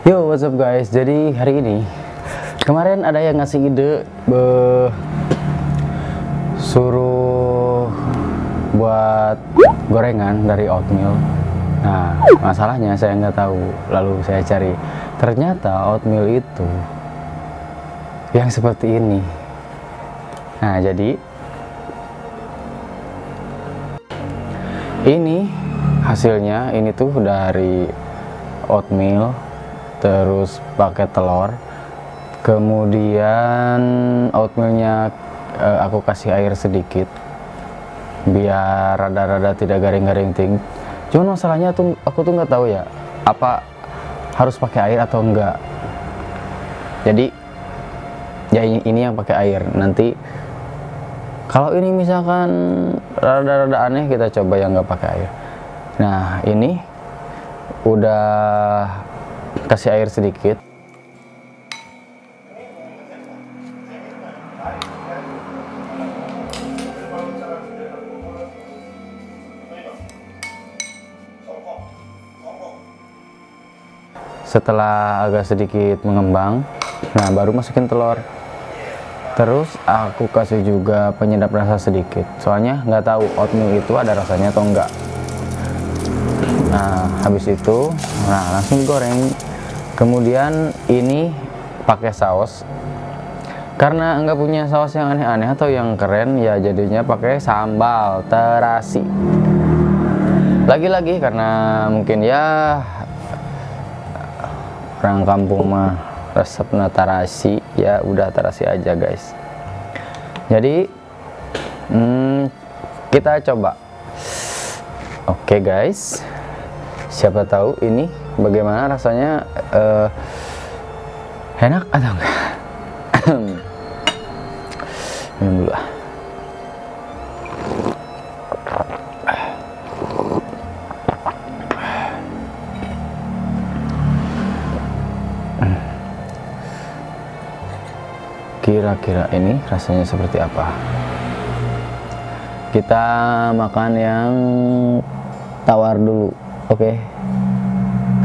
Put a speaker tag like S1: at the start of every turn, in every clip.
S1: Yo, what's up guys? Jadi hari ini kemarin ada yang ngasih ide suruh buat gorengan dari oatmeal. Nah, masalahnya saya nggak tahu. Lalu saya cari, ternyata oatmeal itu yang seperti ini. Nah, jadi ini hasilnya. Ini tuh dari oatmeal, terus pakai telur, kemudian oatmealnya aku kasih air sedikit biar rada-rada tidak garing-garing ting. Cuman masalahnya tuh aku tuh nggak tahu ya apa harus pakai air atau enggak. Jadi ya ini yang pakai air. Nanti kalau ini misalkan rada-rada aneh, kita coba yang nggak pakai air. Nah, ini udah kasih air sedikit. Setelah agak sedikit mengembang, nah baru masukin telur. Terus aku kasih juga penyedap rasa sedikit, soalnya nggak tahu oatmeal itu ada rasanya atau enggak. Nah, habis itu langsung goreng. Kemudian ini pakai saus, karena nggak punya saus yang aneh-aneh atau yang keren, ya jadinya pakai sambal terasi. Lagi-lagi karena mungkin ya orang kampung mah resepnya terasi, ya udah terasi aja guys. Jadi kita coba. Oke guys, siapa tahu ini bagaimana rasanya, enak atau enggak. Minum dulu lah. Kira-kira ini rasanya seperti apa? Kita makan yang tawar dulu, oke?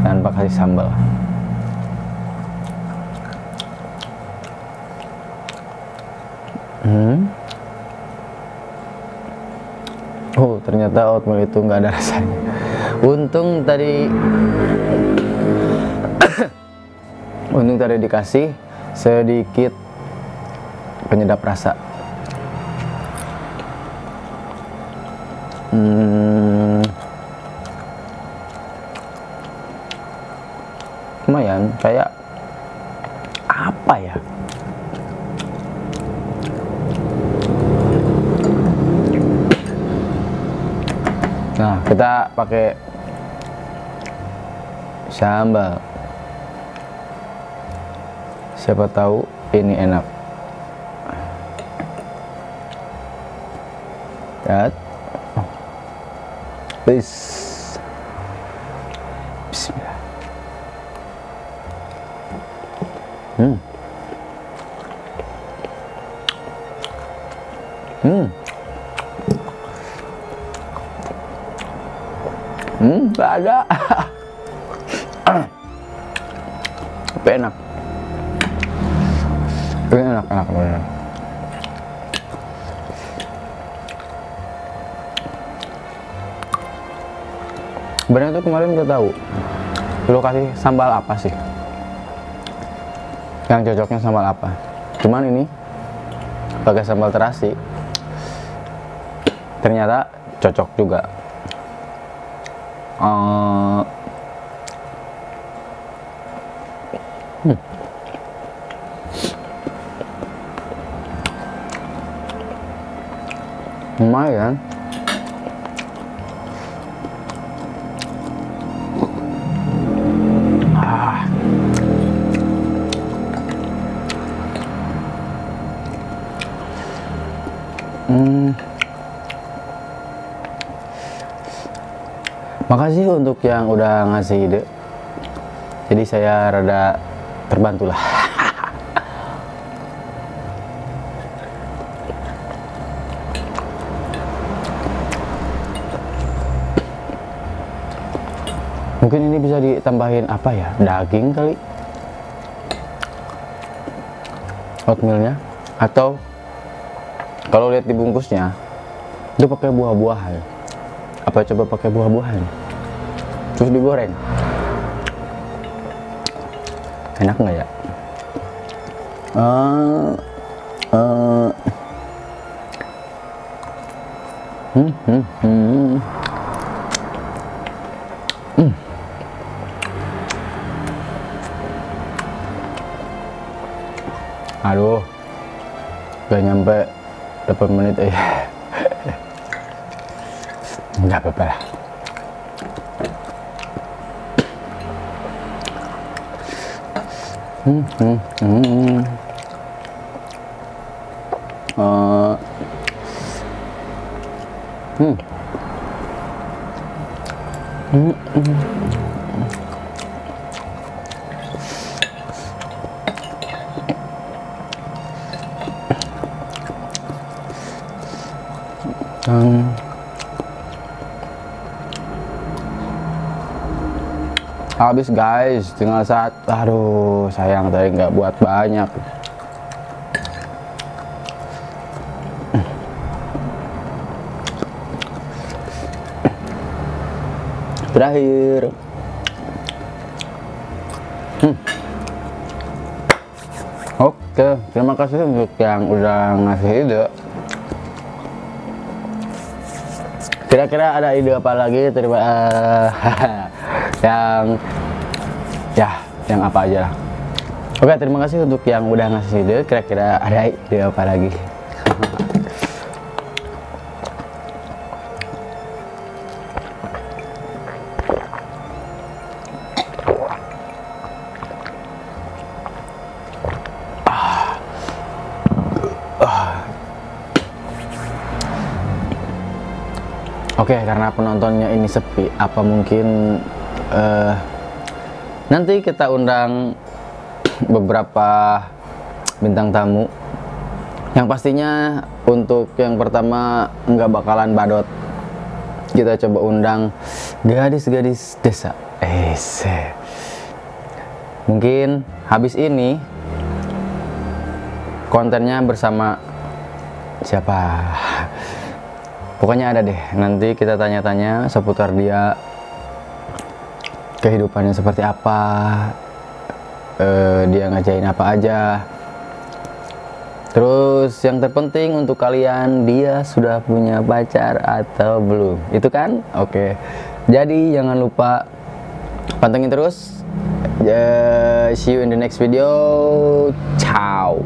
S1: Tanpa kasih sambal. Oh, ternyata oatmeal itu nggak ada rasanya. Untung tadi dikasih sedikit penyedap rasa. Lumayan, kayak apa ya? Nah, kita pakai sambal. Siapa tahu ini enak. Lihat. Bismillah. Gak ada. Tapi enak. Ini enak bener. Sebenarnya tuh kemarin gak tahu lu kasih sambal apa sih, yang cocoknya sambal apa. Cuman ini pakai sambal terasi, ternyata cocok juga. Lumayan. Makasih untuk yang udah ngasih ide. Jadi saya rada terbantu lah. Mungkin ini bisa ditambahin apa ya, daging kali, oatmealnya, atau kalau lihat di bungkusnya itu pakai buah-buahan. Apa coba pakai buah-buahan terus digoreng, enak nggak ya? Aduh, gak nyampe 8 menit aja. Nggak apa-apa lah. Habis guys, tinggal satu. Aduh, sayang tadi nggak buat banyak. Terakhir. Oke, terima kasih untuk yang udah ngasih ide. Kira-kira ada ide apa lagi? Terima yang apa aja lah. Oke, terima kasih untuk yang udah ngasih ide. Kira-kira ada ide apa lagi? Oke, karena penontonnya ini sepi, apa mungkin nanti kita undang beberapa bintang tamu. Yang pastinya untuk yang pertama nggak bakalan badot. Kita coba undang gadis-gadis desa. Mungkin habis ini kontennya bersama siapa? Pokoknya ada deh, nanti kita tanya-tanya seputar dia, kehidupannya seperti apa, dia ngajain apa aja. Terus yang terpenting untuk kalian, dia sudah punya pacar atau belum, itu kan? Oke, jadi jangan lupa pantengin terus. See you in the next video. Ciao.